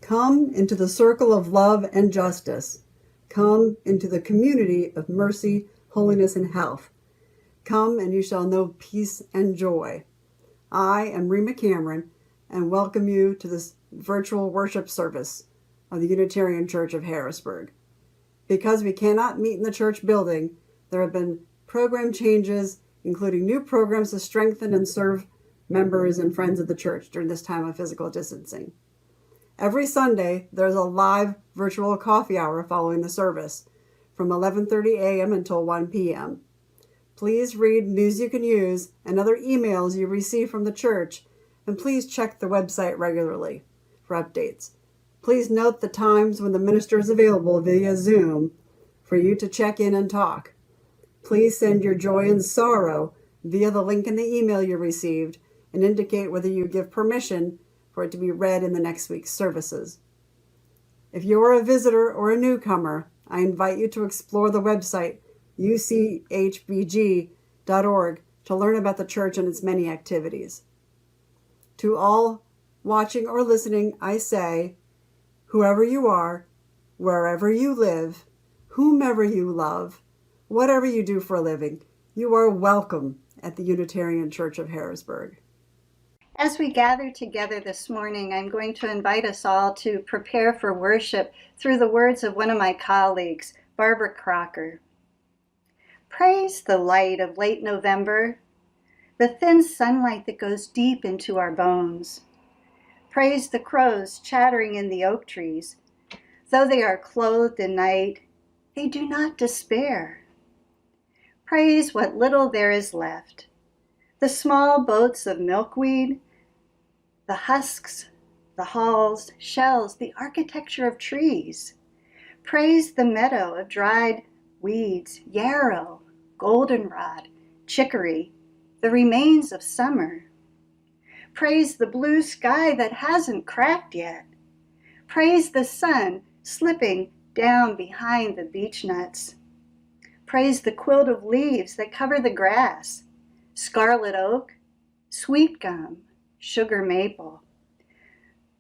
Come into the circle of love and justice. Come into the community of mercy, holiness, and health. Come and you shall know peace and joy. I am Rima Cameron and welcome you to this virtual worship service of the Unitarian Church of Harrisburg. Because we cannot meet in the church building, there have been program changes, including new programs to strengthen and serve members and friends of the church during this time of physical distancing. Every Sunday, there's a live virtual coffee hour following the service from 11:30 a.m. until 1 p.m. Please read news you can use and other emails you receive from the church, and please check the website regularly for updates. Please note the times when the minister is available via Zoom for you to check in and talk. Please send your joy and sorrow via the link in the email you received and indicate whether you give permission for it to be read in the next week's services. If you are a visitor or a newcomer, I invite you to explore the website uchbg.org to learn about the church and its many activities. To all watching or listening, I say, whoever you are, wherever you live, whomever you love, whatever you do for a living, you are welcome at the Unitarian Church of Harrisburg. As we gather together this morning, I'm going to invite us all to prepare for worship through the words of one of my colleagues, Barbara Crocker. Praise the light of late November, the thin sunlight that goes deep into our bones. Praise the crows chattering in the oak trees. Though they are clothed in night, they do not despair. Praise what little there is left. The small boats of milkweed, the husks, the hulls, shells, the architecture of trees. Praise the meadow of dried weeds, yarrow, goldenrod, chicory, the remains of summer. Praise the blue sky that hasn't cracked yet. Praise the sun slipping down behind the beech nuts. Praise the quilt of leaves that cover the grass, scarlet oak, sweet gum, sugar maple.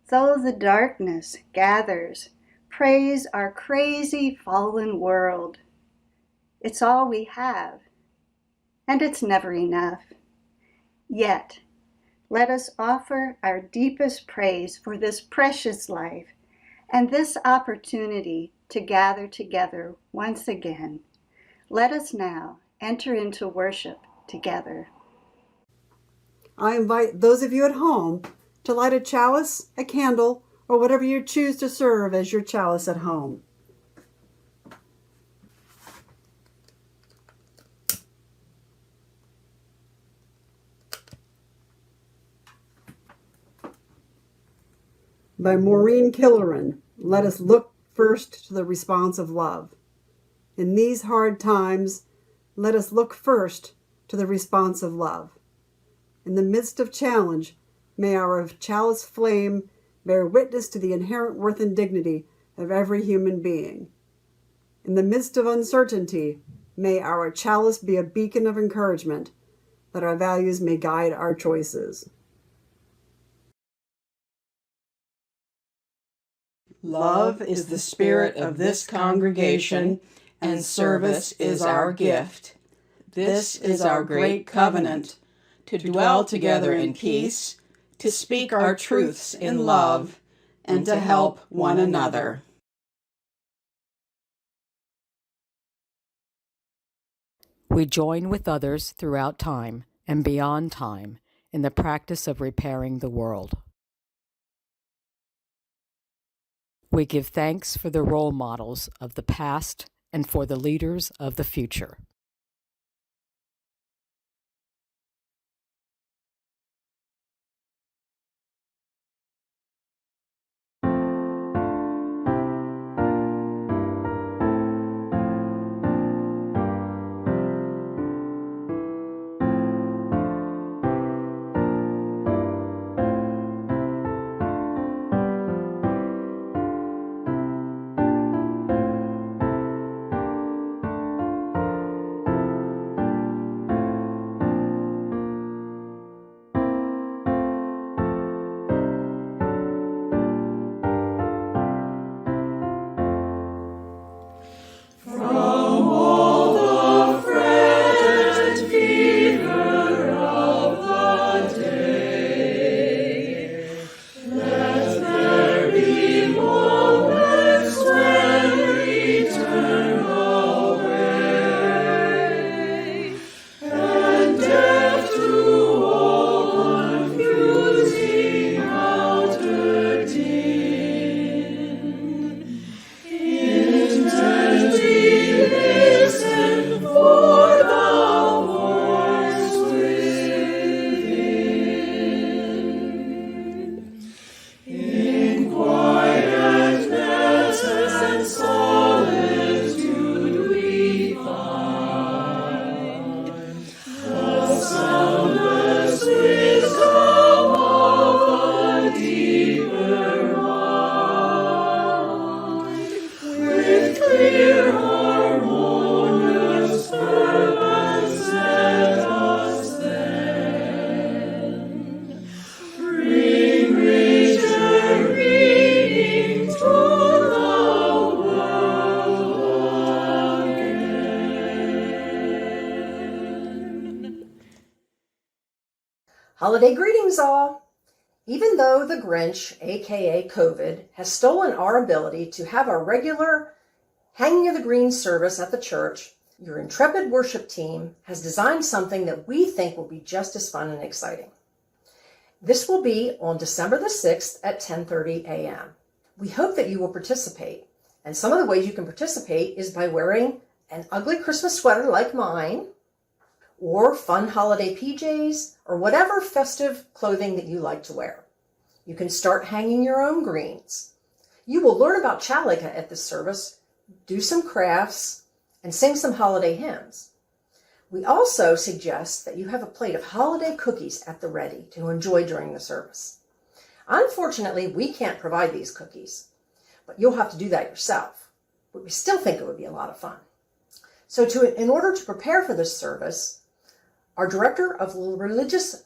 Though the darkness gathers, praise our crazy fallen world. It's all we have, and it's never enough. Yet, let us offer our deepest praise for this precious life and this opportunity to gather together once again. Let us now enter into worship together. I invite those of you at home to light a chalice, a candle, or whatever you choose to serve as your chalice at home. By Maureen Killeran, let us look first to the response of love. In these hard times, let us look first to the response of love. In the midst of challenge, may our chalice flame bear witness to the inherent worth and dignity of every human being. In the midst of uncertainty, may our chalice be a beacon of encouragement, that our values may guide our choices. Love is the spirit of this congregation, and service is our gift. This is our great covenant, to dwell together in peace, to speak our truths in love, and to help one another. We join with others throughout time and beyond time in the practice of repairing the world. We give thanks for the role models of the past and for the leaders of the future. Holiday greetings all! Even though the Grinch, aka COVID, has stolen our ability to have our regular hanging of the green service at the church, your intrepid worship team has designed something that we think will be just as fun and exciting. This will be on December the 6th at 10:30 a.m. We hope that you will participate, and some of the ways you can participate is by wearing an ugly Christmas sweater like mine, or fun holiday PJs, or whatever festive clothing that you like to wear. You can start hanging your own greens. You will learn about Chalika at this service, do some crafts, and sing some holiday hymns. We also suggest that you have a plate of holiday cookies at the ready to enjoy during the service. Unfortunately, we can't provide these cookies, but you'll have to do that yourself. But we still think it would be a lot of fun. So in order to prepare for this service, our Director of Religious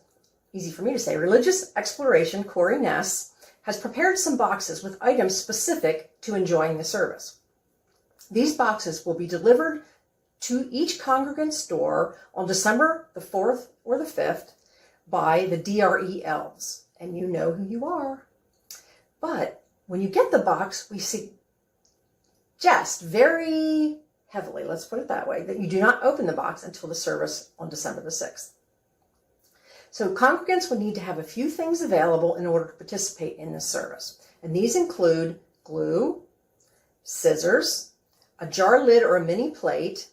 Exploration, Corey Ness, has prepared some boxes with items specific to enjoying the service. These boxes will be delivered to each congregant's door on December the 4th or the 5th by the DRE elves, and you know who you are. But when you get the box, we suggest very heavily, let's put it that way, that you do not open the box until the service on December the 6th. So congregants would need to have a few things available in order to participate in this service. And these include glue, scissors, a jar lid or a mini plate,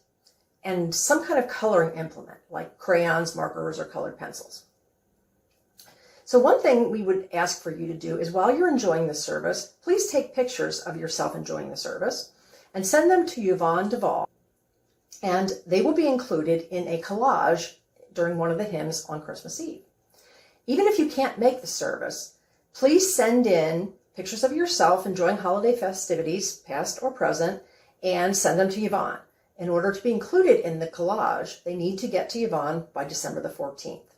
and some kind of coloring implement like crayons, markers, or colored pencils. So one thing we would ask for you to do is while you're enjoying the service, please take pictures of yourself enjoying the service and send them to Yvonne Duvall. And they will be included in a collage during one of the hymns on Christmas Eve. Even if you can't make the service, please send in pictures of yourself enjoying holiday festivities, past or present, and send them to Yvonne. In order to be included in the collage, they need to get to Yvonne by December the 14th.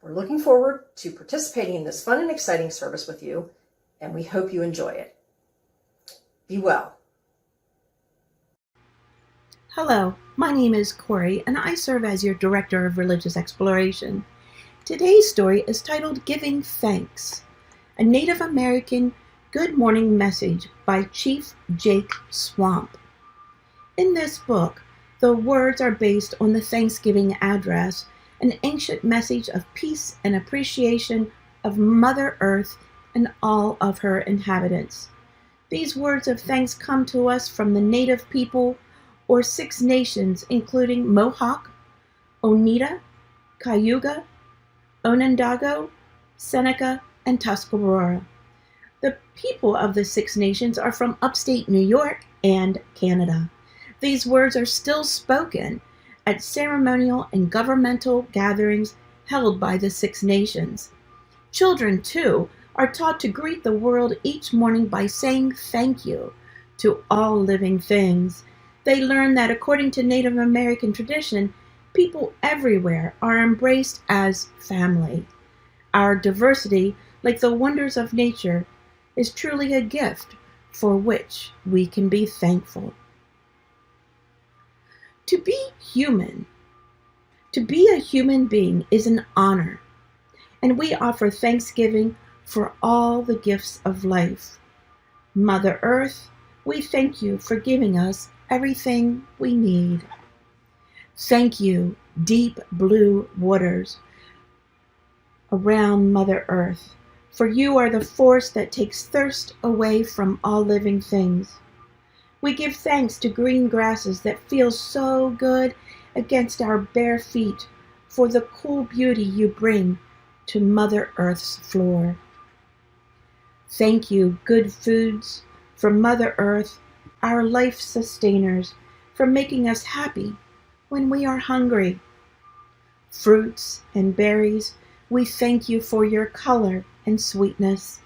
We're looking forward to participating in this fun and exciting service with you, and we hope you enjoy it. Be well. Hello, my name is Corey, and I serve as your Director of Religious Exploration. Today's story is titled Giving Thanks, a Native American Good Morning Message by Chief Jake Swamp. In this book, the words are based on the Thanksgiving address, an ancient message of peace and appreciation of Mother Earth and all of her inhabitants. These words of thanks come to us from the Native people, or 6 nations, including Mohawk, Oneida, Cayuga, Onondaga, Seneca, and Tuscarora. The people of the 6 nations are from upstate New York and Canada. These words are still spoken at ceremonial and governmental gatherings held by the 6 nations. Children, too, are taught to greet the world each morning by saying thank you to all living things. They learn that according to Native American tradition, people everywhere are embraced as family. Our diversity, like the wonders of nature, is truly a gift for which we can be thankful. To be human, to be a human being is an honor, and we offer thanksgiving for all the gifts of life. Mother Earth, we thank you for giving us everything we need. Thank you, deep blue waters around Mother Earth, for you are the force that takes thirst away from all living things. We give thanks to green grasses that feel so good against our bare feet for the cool beauty you bring to Mother Earth's floor. Thank you, good foods, for Mother Earth, our life sustainers, for making us happy when we are hungry. Fruits and berries, we thank you for your color and sweetness.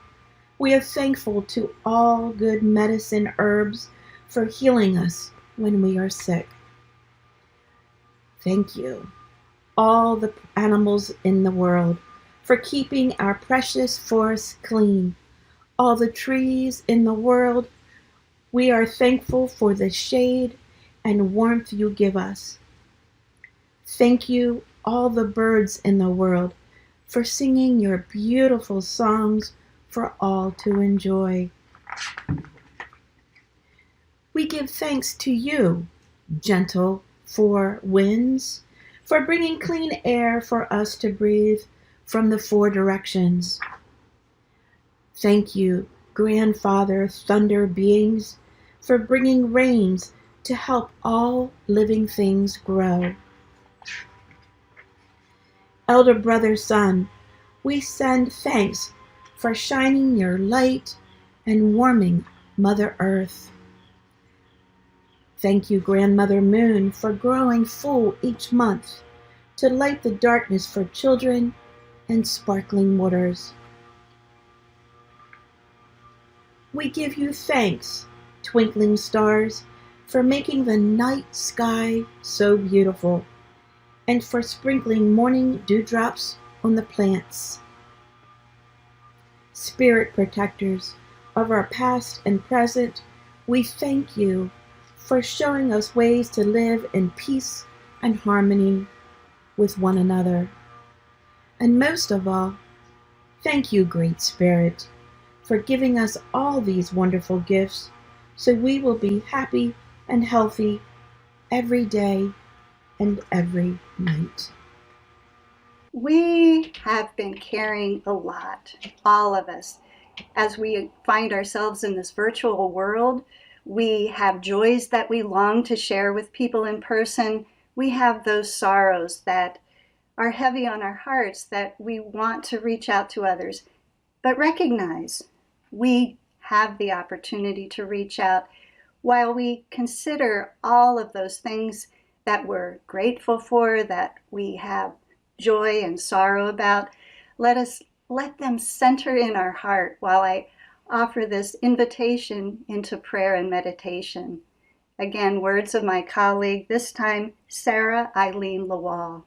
We are thankful to all good medicine herbs for healing us when we are sick. Thank you, all the animals in the world, for keeping our precious forests clean. All the trees in the world, we are thankful for the shade and warmth you give us. Thank you, all the birds in the world, for singing your beautiful songs for all to enjoy. We give thanks to you, gentle four winds, for bringing clean air for us to breathe from the four directions. Thank you, Grandfather Thunder beings, for bringing rains to help all living things grow. Elder Brother Sun, we send thanks for shining your light and warming Mother Earth. Thank you, Grandmother Moon, for growing full each month to light the darkness for children and sparkling waters. We give you thanks, twinkling stars, for making the night sky so beautiful, and for sprinkling morning dewdrops on the plants. Spirit protectors of our past and present, we thank you for showing us ways to live in peace and harmony with one another. And most of all, thank you, Great Spirit, for giving us all these wonderful gifts so we will be happy and healthy every day and every night. We have been carrying a lot, all of us. As we find ourselves in this virtual world, we have joys that we long to share with people in person. We have those sorrows that are heavy on our hearts that we want to reach out to others. But recognize we have the opportunity to reach out while we consider all of those things that we're grateful for, that we have joy and sorrow about. Let them center in our heart while I offer this invitation into prayer and meditation. Again, words of my colleague, this time Sarah Eileen Lawal.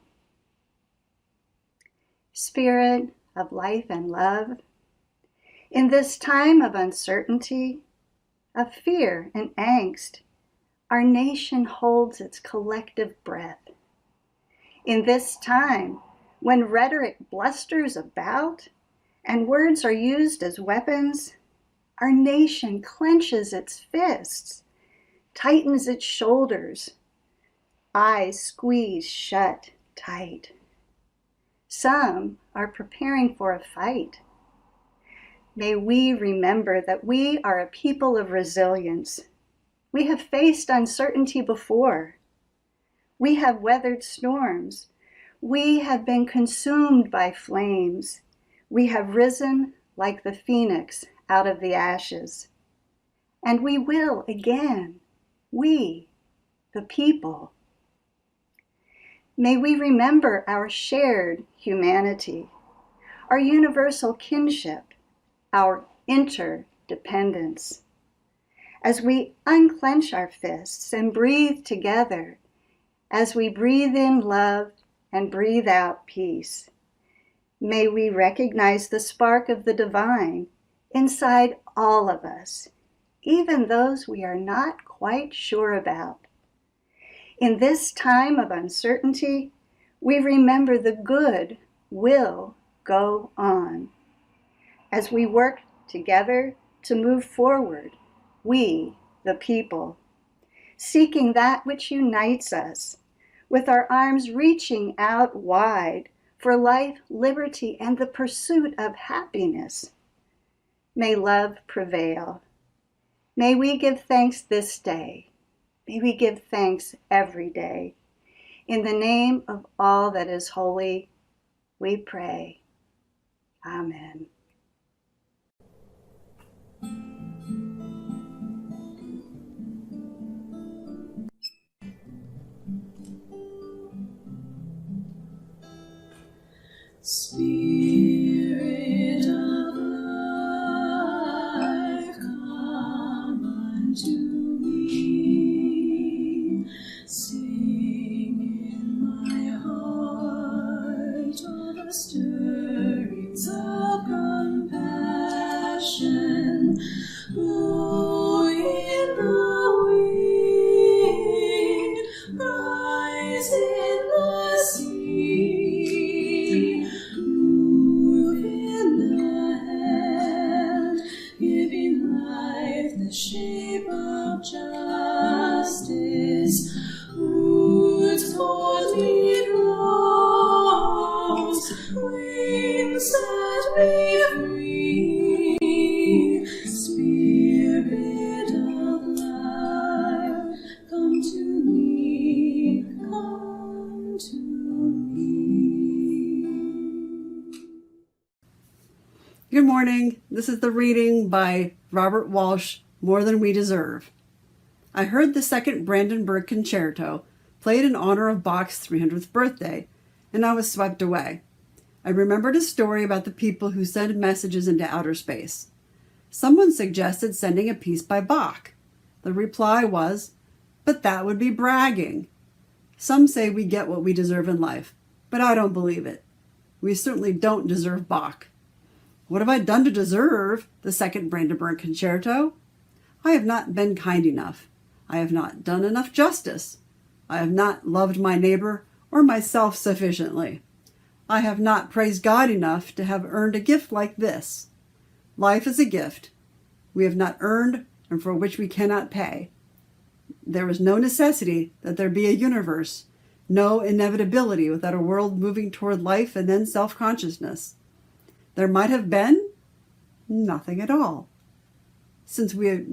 Spirit of life and love, in this time of uncertainty, of fear and angst, our nation holds its collective breath. In this time, when rhetoric blusters about and words are used as weapons, our nation clenches its fists, tightens its shoulders, eyes squeeze shut tight. Some are preparing for a fight. May we remember that we are a people of resilience. We have faced uncertainty before. We have weathered storms. We have been consumed by flames. We have risen like the phoenix out of the ashes. And we will again, we, the people. May we remember our shared humanity, our universal kinship, our interdependence. As we unclench our fists and breathe together, as we breathe in love and breathe out peace, may we recognize the spark of the divine inside all of us, even those we are not quite sure about. In this time of uncertainty, we remember the good will go on. As we work together to move forward, we, the people, seeking that which unites us, with our arms reaching out wide for life, liberty, and the pursuit of happiness. May love prevail. May we give thanks this day. May we give thanks every day. In the name of all that is holy, we pray. Amen. Spirit of life, come unto me. Sing in my heart all the stirrings of compassion. Blow in the wind, rise in the sea. the shape of justice, whose forty rose, wings set me free, Spirit of life, come to me, come to me. Good morning. This is the reading by Robert Walsh, More Than We Deserve. I heard the second Brandenburg Concerto played in honor of Bach's 300th birthday, and I was swept away. I remembered a story about the people who send messages into outer space. Someone suggested sending a piece by Bach. The reply was, "But that would be bragging." Some say we get what we deserve in life, but I don't believe it. We certainly don't deserve Bach. What have I done to deserve the second Brandenburg Concerto? I have not been kind enough. I have not done enough justice. I have not loved my neighbor or myself sufficiently. I have not praised God enough to have earned a gift like this. Life is a gift we have not earned and for which we cannot pay. There is no necessity that there be a universe, no inevitability without a world moving toward life and then self-consciousness. There might have been nothing at all. Since we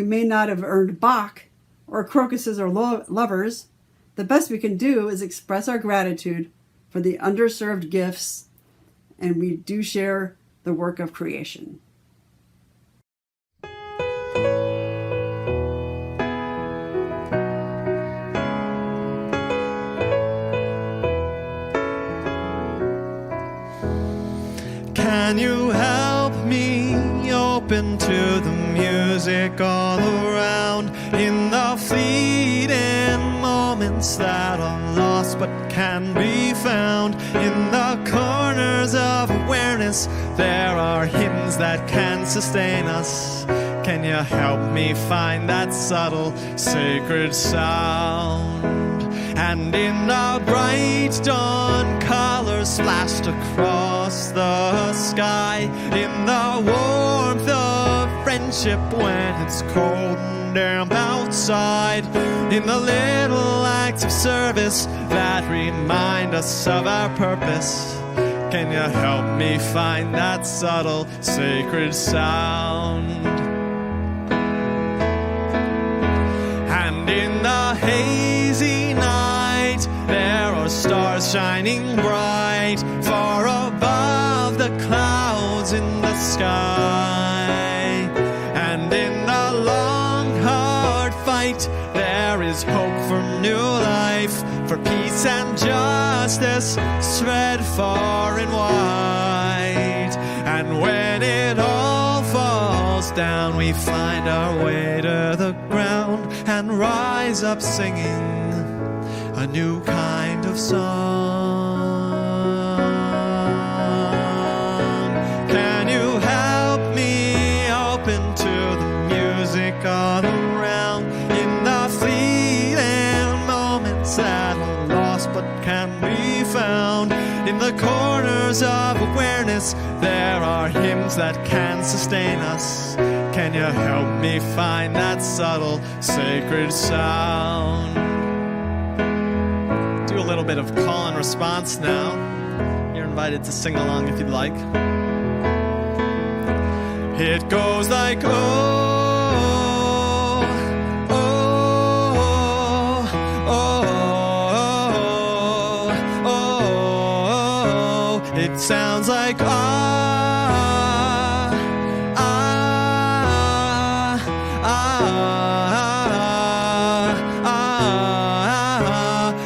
may not have earned Bach or crocuses or lovers, the best we can do is express our gratitude for the underserved gifts, and we do share the work of creation. Can you help me open to the music all around, in the fleeting moments that are lost but can be found? In the corners of awareness there are hymns that can sustain us. Can you help me find that subtle, sacred sound? And in the bright dawn colors splashed across the sky, in the warmth of friendship when it's cold and damp outside, in the little acts of service that remind us of our purpose, can you help me find that subtle, sacred sound? And in the hazy night there are stars shining bright, far above the clouds in the sky. And in the long hard fight there is hope for new life, for peace and justice spread far and wide. And when it all falls down we find our way to the ground and rise up singing a new kind of song. Can you help me open to the music all around, in the fleeting moments that are lost but can be found? In the corners of awareness there are hymns that can sustain us. Can you help me find that subtle, sacred sound? Do a little bit of call and response now. You're invited to sing along if you'd like. It goes like, oh, oh, oh, oh, oh. It sounds like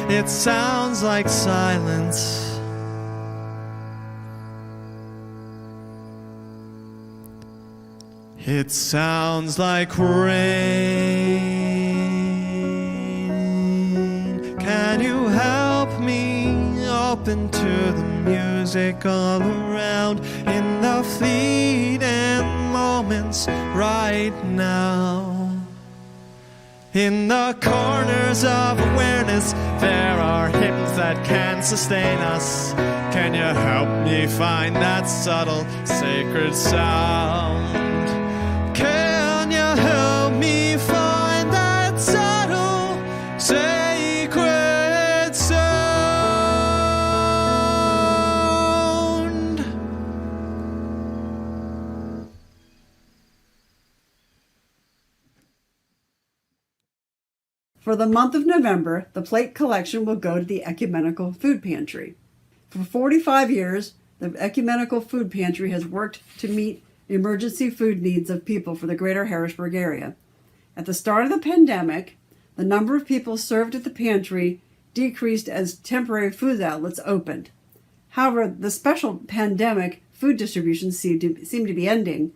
it sounds like silence. It sounds like rain. Can you help me open to the music all around, in the fleeting moments right now? In the corners of awareness there are hymns that can sustain us. Can you help me find that subtle, sacred sound? Can For the month of November, the plate collection will go to the Ecumenical Food Pantry. For 45 years, the Ecumenical Food Pantry has worked to meet the emergency food needs of people for the greater Harrisburg area. At the start of the pandemic, the number of people served at the pantry decreased as temporary food outlets opened. However, the special pandemic food distribution seemed to be ending,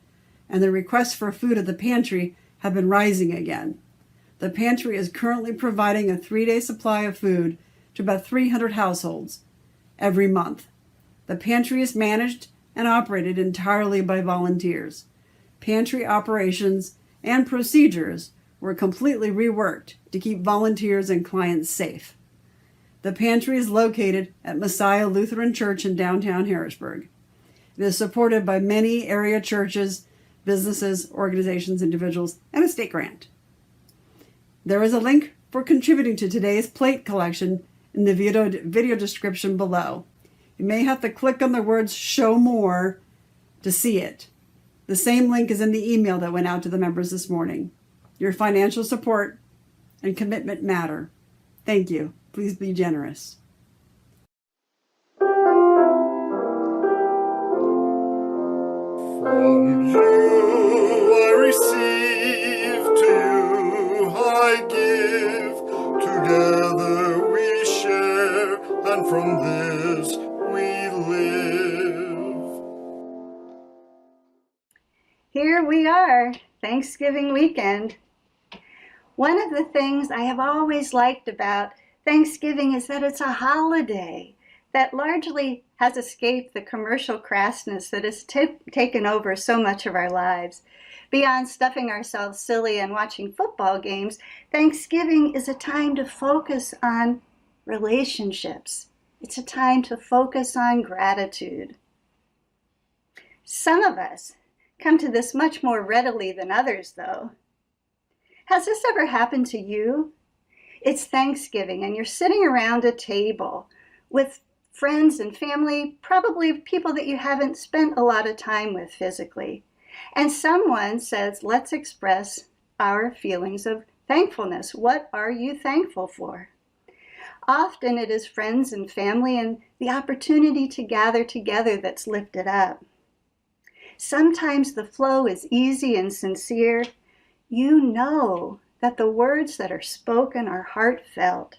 and the requests for food at the pantry have been rising again. The pantry is currently providing a 3-day supply of food to about 300 households every month. The pantry is managed and operated entirely by volunteers. Pantry operations and procedures were completely reworked to keep volunteers and clients safe. The pantry is located at Messiah Lutheran Church in downtown Harrisburg. It is supported by many area churches, businesses, organizations, individuals, and a state grant. There is a link for contributing to today's plate collection in the video description below. You may have to click on the words "Show More" to see it. The same link is in the email that went out to the members this morning. Your financial support and commitment matter. Thank you. Please be generous. From you I receive, to you I give. Together we share, and from this we live. Here we are, Thanksgiving weekend. One of the things I have always liked about Thanksgiving is that it's a holiday that largely has escaped the commercial crassness that has taken over so much of our lives. Beyond stuffing ourselves silly and watching football games, Thanksgiving is a time to focus on relationships. It's a time to focus on gratitude. Some of us come to this much more readily than others, though. Has this ever happened to you? It's Thanksgiving and you're sitting around a table with friends and family, probably people that you haven't spent a lot of time with physically. And someone says, let's express our feelings of thankfulness. What are you thankful for? Often it is friends and family and the opportunity to gather together that's lifted up. Sometimes the flow is easy and sincere. You know that the words that are spoken are heartfelt.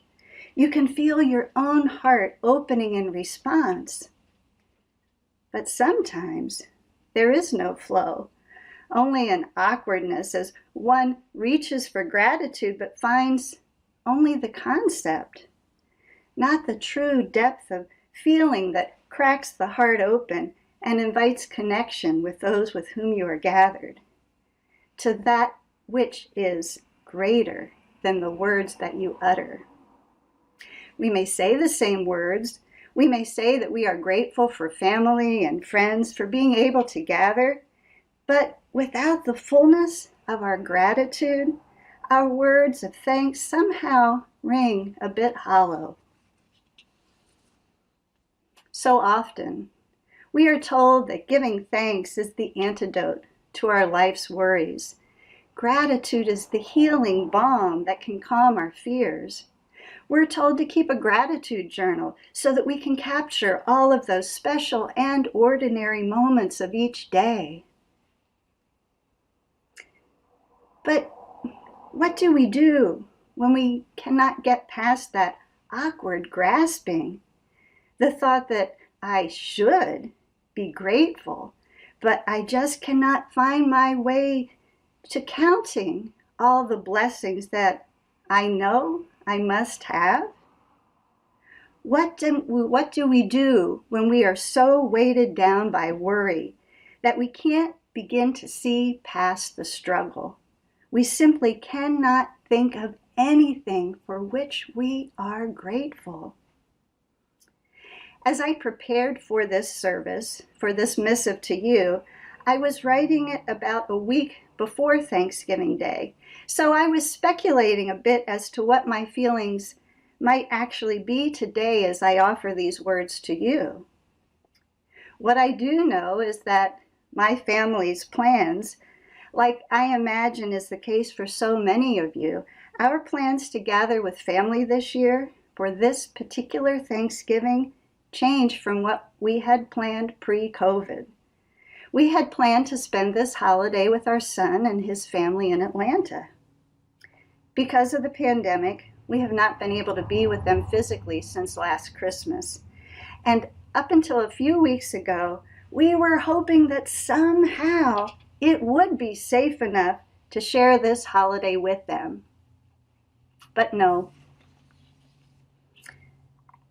You can feel your own heart opening in response. But sometimes there is no flow, only an awkwardness as one reaches for gratitude but finds only the concept, not the true depth of feeling that cracks the heart open and invites connection with those with whom you are gathered, to that which is greater than the words that you utter. We may say the same words. We may say that we are grateful for family and friends, for being able to gather, but without the fullness of our gratitude, our words of thanks somehow ring a bit hollow. So often, we are told that giving thanks is the antidote to our life's worries. Gratitude is the healing balm that can calm our fears. We're told to keep a gratitude journal so that we can capture all of those special and ordinary moments of each day. But what do we do when we cannot get past that awkward grasping? The thought that I should be grateful, but I just cannot find my way to counting all the blessings that I know I must have? What do we do when we are so weighted down by worry that we can't begin to see past the struggle? We simply cannot think of anything for which we are grateful. As I prepared for this service, for this missive to you, I was writing it about a week before Thanksgiving Day. So I was speculating a bit as to what my feelings might actually be today as I offer these words to you. What I do know is that my family's plans, like I imagine is the case for so many of you, Our plans to gather with family this year for this particular Thanksgiving changed from what we had planned pre-COVID. We had planned to spend this holiday with our son and his family in Atlanta. Because of the pandemic, we have not been able to be with them physically since last Christmas. And up until a few weeks ago, we were hoping that somehow it would be safe enough to share this holiday with them. But no.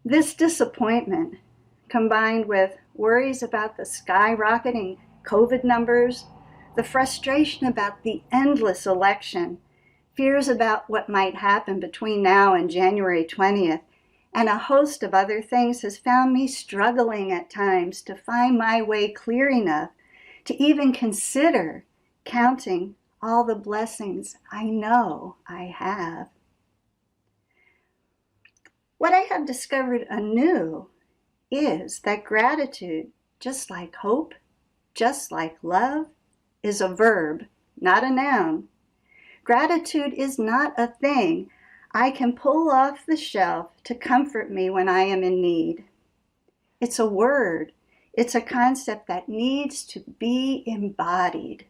This disappointment, combined with worries about the skyrocketing COVID numbers, the frustration about the endless election, fears about what might happen between now and January 20th, and a host of other things has found me struggling at times to find my way clear enough to even consider counting all the blessings I know I have. What I have discovered anew is that gratitude, just like hope, just like love, is a verb, not a noun. Gratitude is not a thing I can pull off the shelf to comfort me when I am in need. It's a word. It's a concept that needs to be embodied.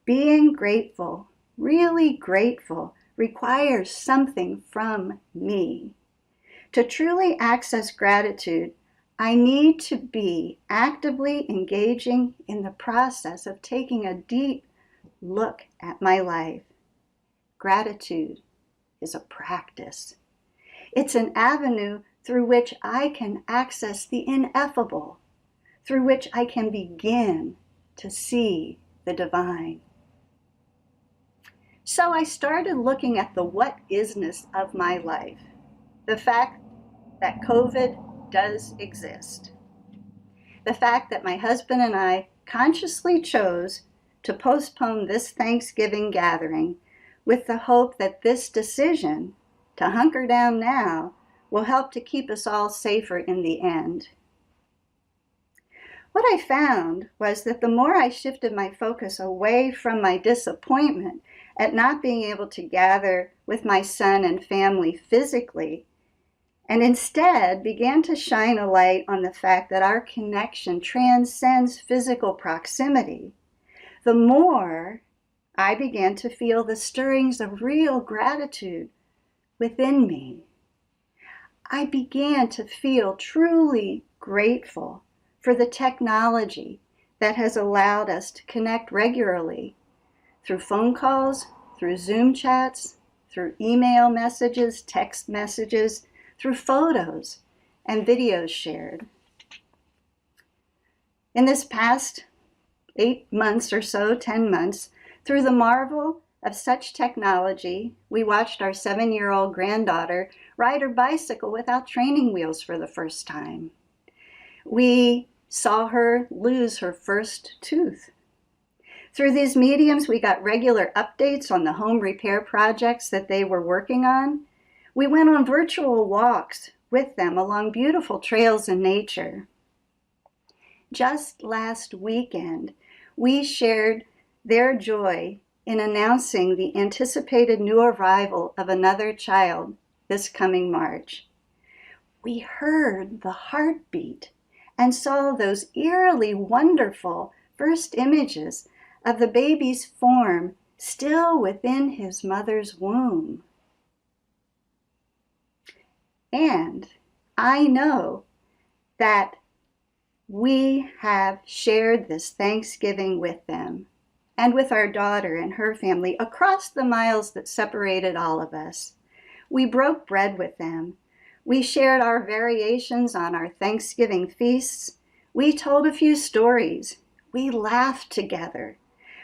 Being grateful, really grateful, requires something from me. To truly access gratitude, I need to be actively engaging in the process of taking a deep look at my life. Gratitude is a practice. It's an avenue through which I can access the ineffable, through which I can begin to see the divine. So I started looking at the what isness of my life, the fact that COVID does exist, the fact that my husband and I consciously chose to postpone this Thanksgiving gathering with the hope that this decision to hunker down now will help to keep us all safer in the end. What I found was that the more I shifted my focus away from my disappointment at not being able to gather with my son and family physically, and instead began to shine a light on the fact that our connection transcends physical proximity, the more I began to feel the stirrings of real gratitude within me. I began to feel truly grateful for the technology that has allowed us to connect regularly through phone calls, through Zoom chats, through email messages, text messages, through photos and videos shared. In this past 8 months or so, 10 months, through the marvel of such technology, we watched our 7-year-old granddaughter ride her bicycle without training wheels for the first time. We saw her lose her first tooth. Through these mediums, we got regular updates on the home repair projects that they were working on. We went on virtual walks with them along beautiful trails in nature. Just last weekend, we shared their joy in announcing the anticipated new arrival of another child this coming March. We heard the heartbeat and saw those eerily wonderful first images of the baby's form still within his mother's womb. And I know that we have shared this Thanksgiving with them and with our daughter and her family across the miles that separated all of us. We broke bread with them. We shared our variations on our Thanksgiving feasts. We told a few stories. We laughed together.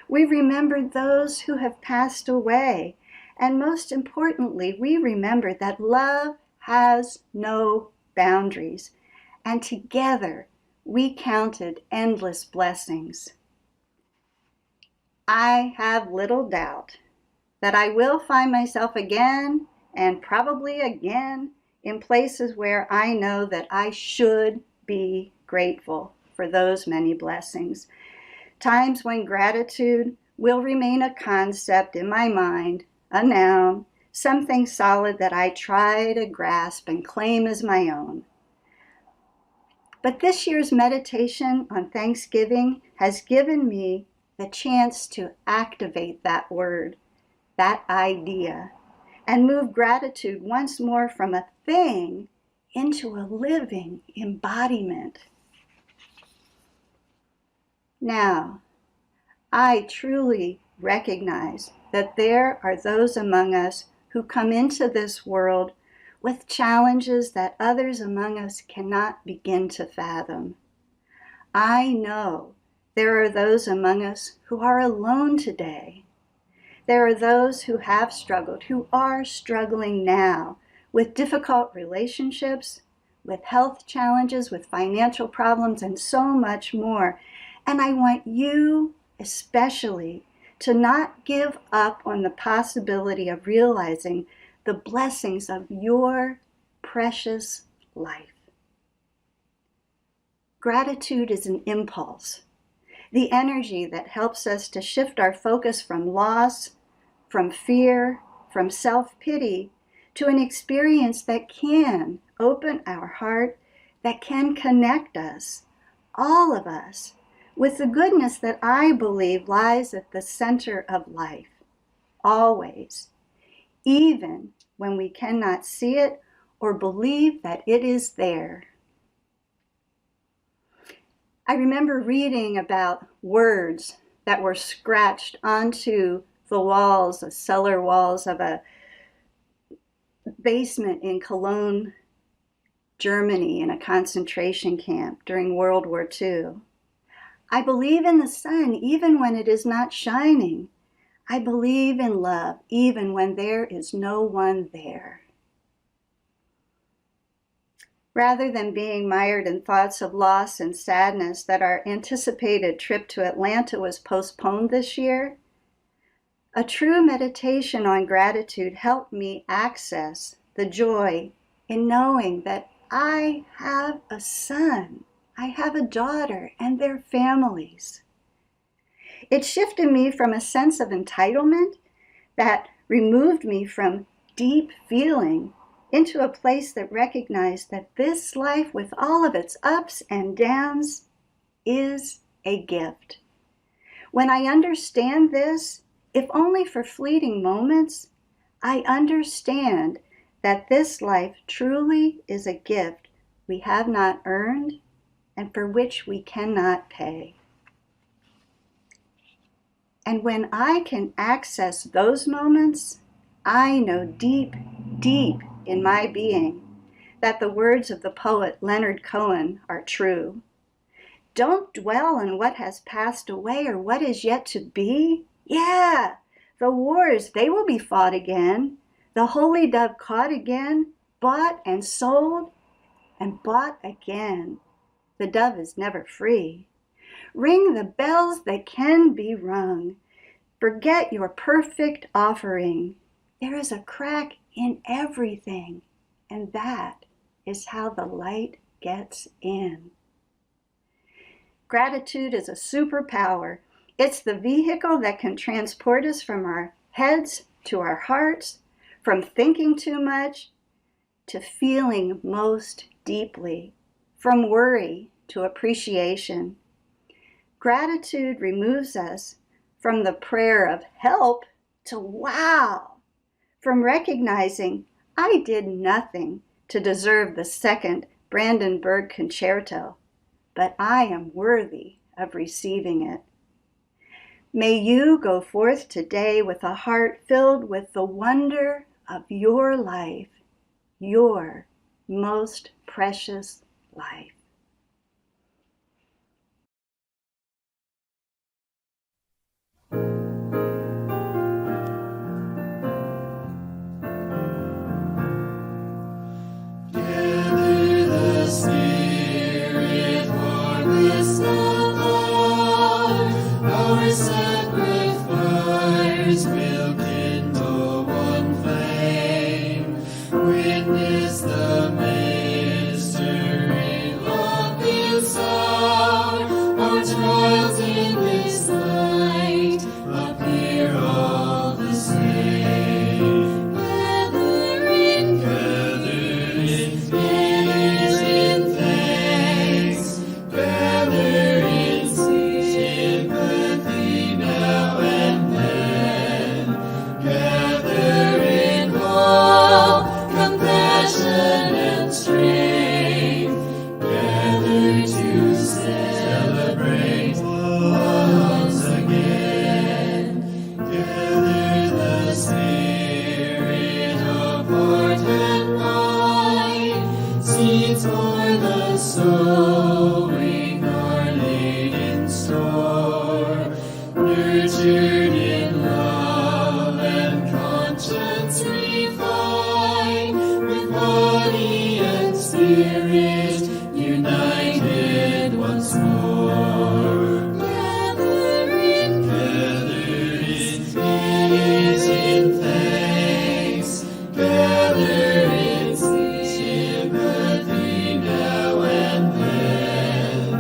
We remembered those who have passed away. And most importantly, we remembered that love has no boundaries. And together, we counted endless blessings. I have little doubt that I will find myself again and probably again in places where I know that I should be grateful for those many blessings. Times when gratitude will remain a concept in my mind, a noun, something solid that I try to grasp and claim as my own. But this year's meditation on Thanksgiving has given me the chance to activate that word, that idea, and move gratitude once more from a thing into a living embodiment. Now, I truly recognize that there are those among us who come into this world with challenges that others among us cannot begin to fathom. I know there are those among us who are alone today. There are those who have struggled, who are struggling now with difficult relationships, with health challenges, with financial problems, and so much more. And I want you especially to not give up on the possibility of realizing the blessings of your precious life. Gratitude is an impulse, the energy that helps us to shift our focus from loss, from fear, from self-pity, to an experience that can open our heart, that can connect us, all of us, with the goodness that I believe lies at the center of life, always, even when we cannot see it or believe that it is there. I remember reading about words that were scratched onto the walls, the cellar walls of a basement in Cologne, Germany, in a concentration camp during World War II. I believe in the sun even when it is not shining. I believe in love even when there is no one there. Rather than being mired in thoughts of loss and sadness that our anticipated trip to Atlanta was postponed this year, a true meditation on gratitude helped me access the joy in knowing that I have a son, I have a daughter, and their families. It shifted me from a sense of entitlement that removed me from deep feeling into a place that recognized that this life, with all of its ups and downs, is a gift. When I understand this, if only for fleeting moments, I understand that this life truly is a gift we have not earned and for which we cannot pay. And when I can access those moments, I know deep, deep in my being that the words of the poet Leonard Cohen are true. Don't dwell on what has passed away or what is yet to be. Yeah, the wars, they will be fought again. The holy dove caught again, bought and sold, and bought again. The dove is never free. Ring the bells that can be rung. Forget your perfect offering. There is a crack in everything, and that is how the light gets in. Gratitude is a superpower. It's the vehicle that can transport us from our heads to our hearts, from thinking too much to feeling most deeply, from worry to appreciation. Gratitude removes us from the prayer of help to wow, from recognizing I did nothing to deserve the second Brandenburg Concerto, but I am worthy of receiving it. May you go forth today with a heart filled with the wonder of your life, your most precious life. nurtured in love and conscience refined, with body and spirit united once more. Gather in peace, in thanks, gather in sympathy now and then,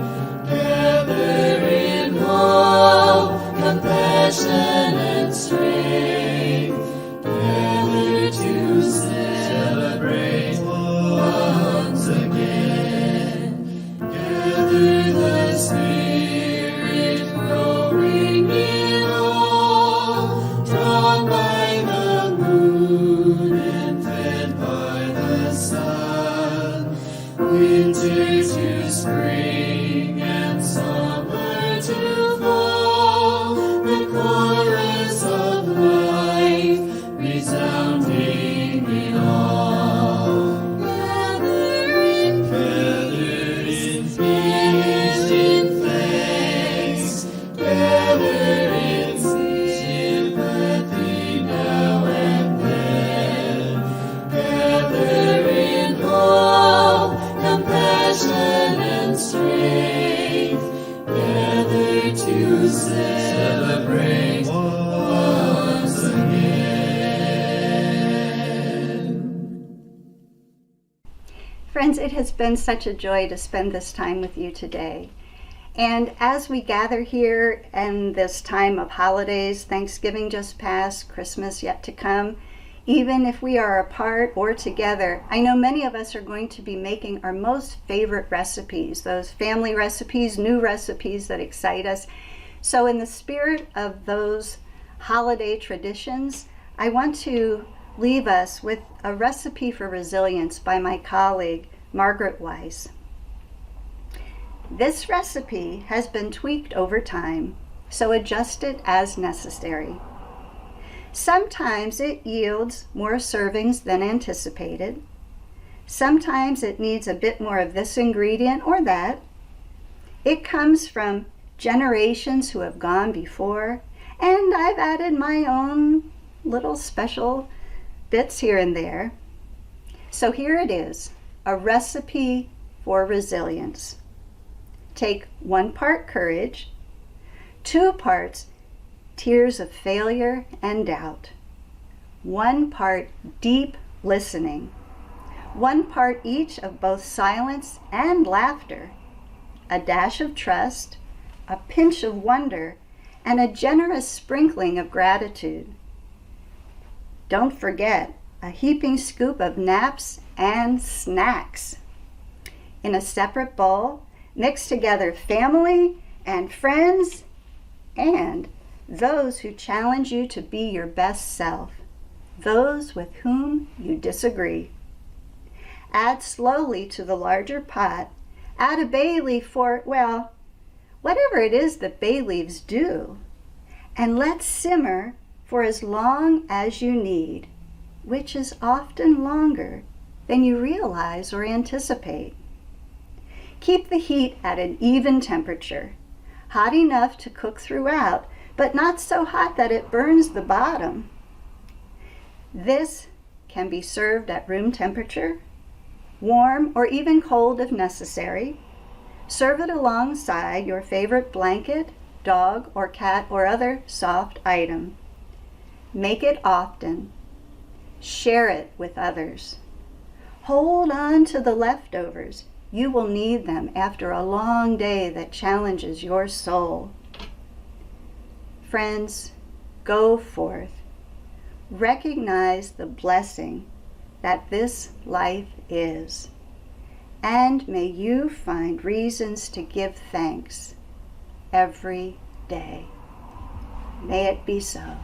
gather in hope, compassion and strength, gather to celebrate once again. Gather the Spirit growing in all, drawn by the moon and fed by the sun, winter to spring and summer to fall, the chorus of life resounding in all. Gather in peace, in thanks, gather in sympathy now and then, gather in hope, compassion and strength, gather to celebrate once again. Friends, it has been such a joy to spend this time with you today. And as we gather here in this time of holidays, Thanksgiving just passed, Christmas yet to come, even if we are apart or together, I know many of us are going to be making our most favorite recipes, those family recipes, new recipes that excite us. So in the spirit of those holiday traditions, I want to leave us with a recipe for resilience by my colleague, Margaret Weiss. This recipe has been tweaked over time, so adjust it as necessary. Sometimes it yields more servings than anticipated. Sometimes it needs a bit more of this ingredient or that. It comes from generations who have gone before, and I've added my own little special bits here and there. So here it is, a recipe for resilience. Take 1 part courage, 2 parts tears of failure and doubt, 1 part deep listening, 1 part each of both silence and laughter, a dash of trust, a pinch of wonder, and a generous sprinkling of gratitude. Don't forget a heaping scoop of naps and snacks. In a separate bowl, mix together family and friends and those who challenge you to be your best self, those with whom you disagree. Add slowly to the larger pot, add a bay leaf for, well, whatever it is that bay leaves do, and let simmer for as long as you need, which is often longer than you realize or anticipate. Keep the heat at an even temperature, hot enough to cook throughout, but not so hot that it burns the bottom. This can be served at room temperature, warm or even cold if necessary. Serve it alongside your favorite blanket, dog or cat or other soft item. Make it often. Share it with others. Hold on to the leftovers. You will need them after a long day that challenges your soul. Friends, go forth. Recognize the blessing that this life is, and may you find reasons to give thanks every day. May it be so.